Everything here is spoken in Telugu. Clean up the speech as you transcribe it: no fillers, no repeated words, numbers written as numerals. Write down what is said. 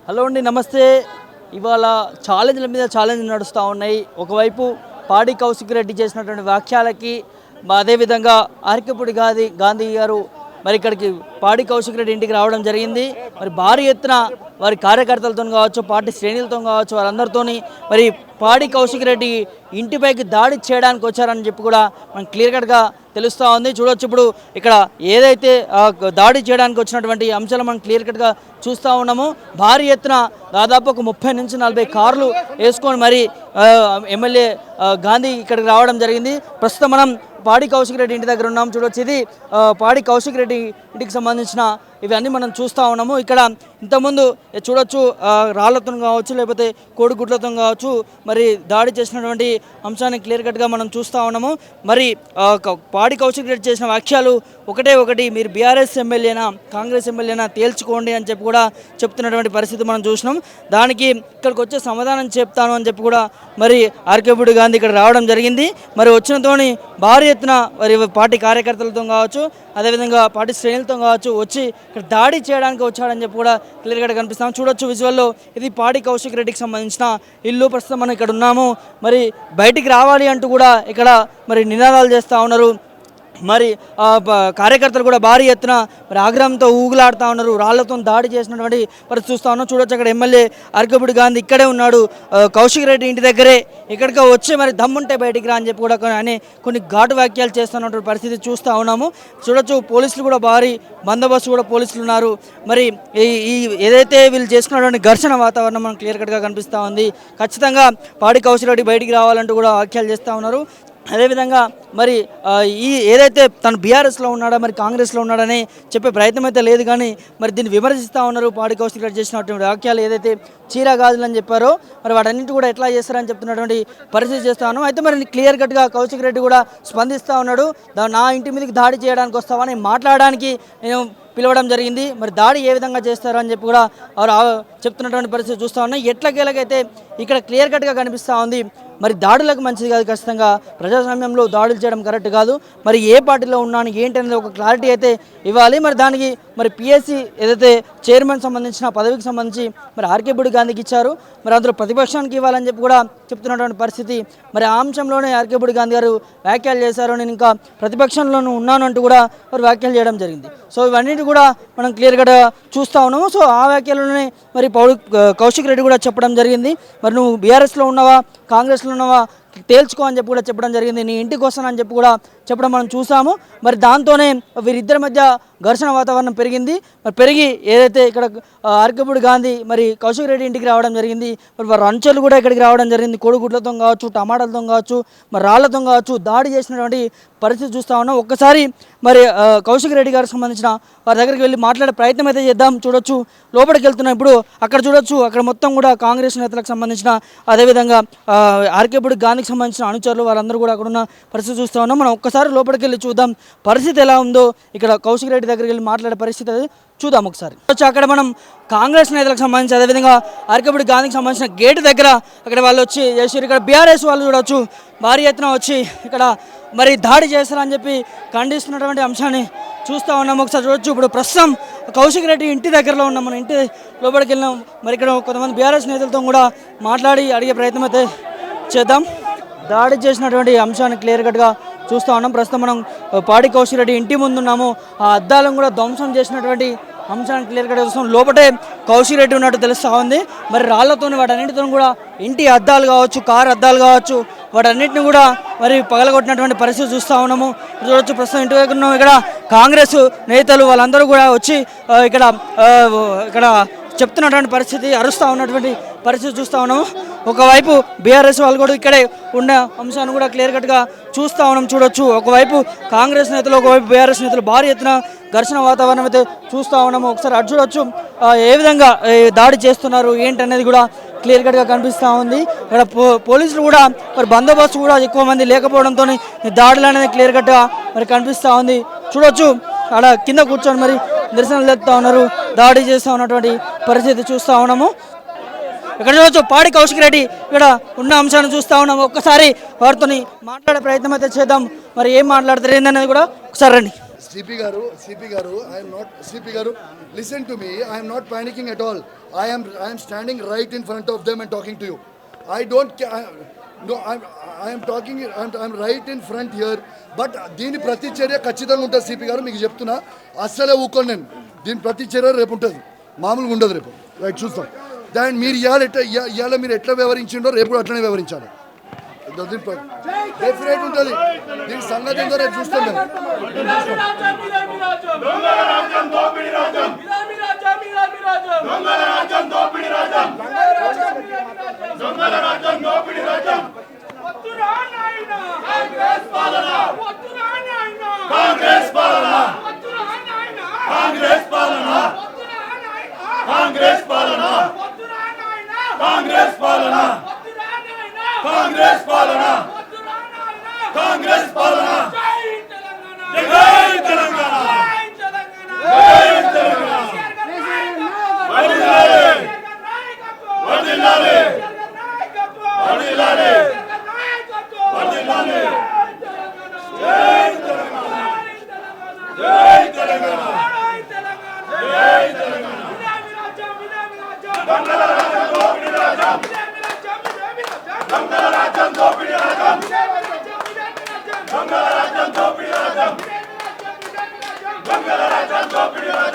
హలో అండి, నమస్తే. ఇవాళ ఛాలెంజ్ల మీద ఛాలెంజ్ నడుస్తూ ఉన్నాయి. ఒకవైపు పాడి కౌశిక్ రెడ్డి చేసినటువంటి వ్యాఖ్యలకి అదేవిధంగా అరకపూడి గాంధీ గారు మరి ఇక్కడికి పాడి కౌశిక్ రెడ్డి ఇంటికి రావడం జరిగింది. మరి భారీ ఎత్తున వారి కార్యకర్తలతో కావచ్చు, పార్టీ శ్రేణులతో కావచ్చు, వారందరితో మరి పాడి కౌశిక్ రెడ్డి ఇంటిపైకి దాడి చేయడానికి వచ్చారని చెప్పి కూడా మనం క్లియర్ కట్గా తెలుస్తూ ఉంది. చూడొచ్చు ఇప్పుడు ఇక్కడ ఏదైతే దాడి చేయడానికి వచ్చినటువంటి అంశాలు మనం క్లియర్ కట్గా చూస్తూ ఉన్నాము. భారీ ఎత్తున దాదాపు ఒక 30 నుంచి 40 కార్లు వేసుకొని మరి ఎమ్మెల్యే గాంధీ ఇక్కడికి రావడం జరిగింది. ప్రస్తుతం మనం పాడి కౌశిక్ రెడ్డి ఇంటి దగ్గర ఉన్నాం. చూడొచ్చు ఇది పాడి కౌశిక్ రెడ్డి ఇంటికి సంబంధించిన ఇవన్నీ మనం చూస్తూ ఉన్నాము. ఇక్కడ ఇంతకుముందు చూడొచ్చు రాళ్లతో కావచ్చు, లేకపోతే కోడిగుడ్లతో కావచ్చు మరి దాడి చేసినటువంటి అంశాన్ని క్లియర్ కట్గా మనం చూస్తూ ఉన్నాము. మరి పాడి కౌశిక్ రెడ్డి చేసిన వ్యాఖ్యలు ఒకటి, మీరు బీఆర్ఎస్ ఎమ్మెల్యేనా కాంగ్రెస్ ఎమ్మెల్యేనా తేల్చుకోండి అని చెప్పి కూడా చెప్తున్నటువంటి పరిస్థితి మనం చూసినాం. దానికి ఇక్కడికి వచ్చే సమాధానం చెప్తాను అని చెప్పి కూడా మరి అరకపూడి గాంధీ ఇక్కడ రావడం జరిగింది. మరి వచ్చినతోని భారీ ఎత్తున మరి పార్టీ కార్యకర్తలతో కావచ్చు, అదేవిధంగా పార్టీ శ్రేణులతో కావచ్చు వచ్చి ఇక్కడ దాడి చేయడానికి వచ్చాడని చెప్పి కూడా క్లియర్గా కనిపిస్తాం. చూడొచ్చు విజువల్లో ఇది పాడి కౌశిక్ రెడ్డికి సంబంధించిన ఇల్లు. ప్రస్తుతం మనం ఇక్కడ ఉన్నాము. మరి బయటికి రావాలి అంటూ కూడా ఇక్కడ మరి నినాదాలు చేస్తూ ఉన్నారు. మరి కార్యకర్తలు కూడా భారీ ఎత్తున మరి ఆగ్రహంతో ఊగులాడుతూ ఉన్నారు. రాళ్లతో దాడి చేసినటువంటి పరిస్థితి చూస్తూ ఉన్నాం. చూడొచ్చు అక్కడ ఎమ్మెల్యే అరకపూడి గాంధీ ఇక్కడే ఉన్నాడు, కౌశిక్ రెడ్డి ఇంటి దగ్గరే. ఇక్కడికి వచ్చి మరి దమ్ముంటే బయటికి రా అని చెప్పి కూడా అని కొన్ని ఘాటు వ్యాఖ్యలు చేస్తున్నటువంటి పరిస్థితి చూస్తూ ఉన్నాము. చూడొచ్చు పోలీసులు కూడా భారీ బందోబస్తు కూడా పోలీసులు ఉన్నారు. మరి ఈ ఏదైతే వీళ్ళు చేసుకున్నటువంటి ఘర్షణ వాతావరణం మనం క్లియర్ కట్గా కనిపిస్తూ ఉంది. ఖచ్చితంగా పాడి కౌశిక్ రెడ్డి బయటికి రావాలంటూ కూడా వ్యాఖ్యలు చేస్తూ ఉన్నారు. అదేవిధంగా మరి ఈ ఏదైతే తను బీఆర్ఎస్లో ఉన్నాడా మరి కాంగ్రెస్లో ఉన్నాడని చెప్పే ప్రయత్నం అయితే లేదు, కానీ మరి దీన్ని విమర్శిస్తూ ఉన్నారు. పాడి కౌశిక్ రెడ్డి చేసినటువంటి వాక్యాలు ఏదైతే చీరా గాజులని చెప్పారో మరి వాటన్నింటి కూడా ఎట్లా చేస్తారని చెప్తున్నటువంటి పరిస్థితి చేస్తాను. అయితే మరి క్లియర్ కట్గా కౌశిక్ రెడ్డి కూడా స్పందిస్తూ ఉన్నాడు. నా ఇంటి మీదకి దాడి చేయడానికి వస్తావని మాట్లాడడానికి నేను పిలవడం జరిగింది. మరి దాడి ఏ విధంగా చేస్తారు అని చెప్పి కూడా వారు చెప్తున్నటువంటి పరిస్థితి చూస్తూ ఉన్నాయి. ఎట్లకేలకైతే ఇక్కడ క్లియర్ కట్గా కనిపిస్తూ ఉంది. మరి దాడులకు మంచిది కాదు, ఖచ్చితంగా ప్రజాస్వామ్యంలో దాడులు చేయడం కరెక్ట్ కాదు. మరి ఏ పార్టీలో ఉన్నాను ఏంటి అనేది ఒక క్లారిటీ అయితే ఇవ్వాలి. మరి దానికి మరి పిఎస్సి ఏదైతే చైర్మన్ సంబంధించిన పదవికి సంబంధించి మరి అరకపూడి గాంధీకి ఇచ్చారు, మరి అందులో ప్రతిపక్షానికి ఇవ్వాలని చెప్పి కూడా చెప్తున్నటువంటి పరిస్థితి. మరి ఆ అంశంలోనే అరకపూడి గాంధీ గారు వ్యాఖ్యలు చేశారు. నేను ఇంకా ప్రతిపక్షంలోనూ ఉన్నాను అంటూ కూడా వారు వ్యాఖ్యలు చేయడం జరిగింది. సో ఇవన్నిటి కూడా మనం క్లియర్గా చూస్తూ ఉన్నాము. సో ఆ వ్యాఖ్యలోనే మరి కౌశిక్ రెడ్డి కూడా చెప్పడం జరిగింది. మరి నువ్వు బీఆర్ఎస్లో ఉన్నావా కాంగ్రెస్లో ఉన్నావా తేల్చుకో అని చెప్పి కూడా చెప్పడం జరిగింది. నీ ఇంటికి వస్తానని చెప్పి కూడా చెప్పడం మనం చూసాము. మరి దాంతోనే వీరిద్దరి మధ్య ఘర్షణ వాతావరణం పెరిగింది. మరి పెరిగి ఏదైతే ఇక్కడ అరకపూడి గాంధీ మరి కౌశిక్ రెడ్డి ఇంటికి రావడం జరిగింది. మరి వారు అంచెలు కూడా ఇక్కడికి రావడం జరిగింది. కోడిగుడ్లతో కావచ్చు, టమాటాలతో కావచ్చు, మరి రాళ్లతో కావచ్చు దాడి చేసినటువంటి పరిస్థితి చూస్తూ ఉన్నాం. ఒక్కసారి మరి కౌశిక్ రెడ్డి గారికి సంబంధించిన వారి దగ్గరికి వెళ్ళి మాట్లాడే ప్రయత్నం అయితే చేద్దాం. చూడొచ్చు లోపలికి వెళ్తున్నాం. ఇప్పుడు అక్కడ చూడొచ్చు అక్కడ మొత్తం కూడా కాంగ్రెస్ నేతలకు సంబంధించిన అదేవిధంగా అరకపూడి గాంధీకి సంబంధించిన అనుచరులు వారందరూ కూడా అక్కడ ఉన్న పరిస్థితి చూస్తూ ఉన్నాం. మనం ఒక్కసారి లోపలికి వెళ్ళి చూద్దాం పరిస్థితి ఎలా ఉందో. ఇక్కడ కౌశిక్ రెడ్డి దగ్గరికి వెళ్ళి మాట్లాడే పరిస్థితి చూద్దాం ఒకసారి. అక్కడ మనం కాంగ్రెస్ నేతలకు సంబంధించి అదేవిధంగా అరకపూడి గాంధీకి సంబంధించిన గేటు దగ్గర అక్కడ వాళ్ళు వచ్చి చేసారు. ఇక్కడ బీఆర్ఎస్ వాళ్ళు చూడవచ్చు భారీ ఎత్తున వచ్చి ఇక్కడ మరి దాడి చేస్తారని చెప్పి ఖండిస్తున్నటువంటి అంశాన్ని చూస్తూ ఉన్నాం. ఒకసారి చూడొచ్చు. ఇప్పుడు ప్రస్తుతం కౌశిక్ రెడ్డి ఇంటి దగ్గరలో ఉన్నాం. మన ఇంటి లోపలికి వెళ్ళినాం. మరి ఇక్కడ కొంతమంది బీఆర్ఎస్ నేతలతో కూడా మాట్లాడి అడిగే ప్రయత్నం అయితే చేద్దాం. దాడి చేసినటువంటి అంశాన్ని క్లియర్ కట్గా చూస్తూ ఉన్నాం. ప్రస్తుతం మనం పాడి కౌశిక్ రెడ్డి ఇంటి ముందున్నాము. ఆ అద్దాలను కూడా ధ్వంసం చేసినటువంటి అంశాన్ని క్లియర్ కట్గా చూస్తాం. లోపటే కౌశిక్ రెడ్డి ఉన్నట్టు తెలుస్తూ ఉంది. మరి రాళ్లతో వాటన్నిటితో కూడా ఇంటి అద్దాలు కావచ్చు, కారు అద్దాలు కావచ్చు, వాటన్నిటిని కూడా మరి పగలగొట్టినటువంటి పరిస్థితి చూస్తూ ఉన్నాము. చూడొచ్చు ప్రస్తుతం ఇంటి దగ్గర ఉన్నాము. ఇక్కడ కాంగ్రెస్ నేతలు వాళ్ళందరూ కూడా వచ్చి ఇక్కడ చెప్తున్నటువంటి పరిస్థితి, అరుస్తూ ఉన్నటువంటి పరిస్థితి చూస్తూ ఉన్నాము. ఒకవైపు బీఆర్ఎస్ వాళ్ళు కూడా ఇక్కడే ఉన్న అంశాన్ని కూడా క్లియర్ కట్గా చూస్తూ ఉన్నాం. చూడొచ్చు ఒకవైపు కాంగ్రెస్ నేతలు, ఒకవైపు బీఆర్ఎస్ నేతలు భారీ ఎత్తున ఘర్షణ వాతావరణం అయితే చూస్తూ ఉన్నాము. ఒకసారి అటు చూడొచ్చు ఏ విధంగా దాడి చేస్తున్నారు ఏంటి అనేది కూడా క్లియర్ కట్గా కనిపిస్తూ ఉంది. ఇక్కడ పోలీసులు కూడా మరి బందోబస్తు కూడా ఎక్కువ మంది లేకపోవడంతో దాడులు అనేది క్లియర్ కట్గా మరి కనిపిస్తూ ఉంది. చూడొచ్చు అక్కడ కింద కూర్చొని మరి నిరసనలు తెలుపుతూ ఉన్నారు, దాడి చేస్తూ ఉన్నటువంటి పరిస్థితి చూస్తూ ఉన్నాము. ఇక్కడ చూడొచ్చు పాడి కౌశిక్ రెడ్డి ఇక్కడ ఉన్న అంశాన్ని చూస్తూ ఉన్నాం. ఒక్కసారి వారితో మాట్లాడే ప్రయత్నం అయితే చేద్దాం. మరి ఏం మాట్లాడతారు ఏందనేది కూడా ఒకసారి రండి. CP Garu, I am not CP Garu. Listen to me. I am not panicking at all. I am standing right in front of them and talking to you. I don't. No, I am talking. I'm right in front here. But దీని ప్రతి చర్య ఖచ్చితంగా ఉంటుంది సిపి గారు మీకు చెప్తున్నా అస్సలే ఊకోండి నేను దీని ప్రతి చర్య రేపు ఉంటుంది మామూలుగా ఉండదు రేపు రైట్ చూస్తాం దాని మీరు ఇవాళ మీరు ఎట్లా వ్యవహరించిండో రేపు అట్లనే వ్యవహరించాలి డెఫినెట్ ఉంటుంది దీని సంగతి ఏందో రేపు చూస్తాం మేము Bangala Rajam Dopidi Rajam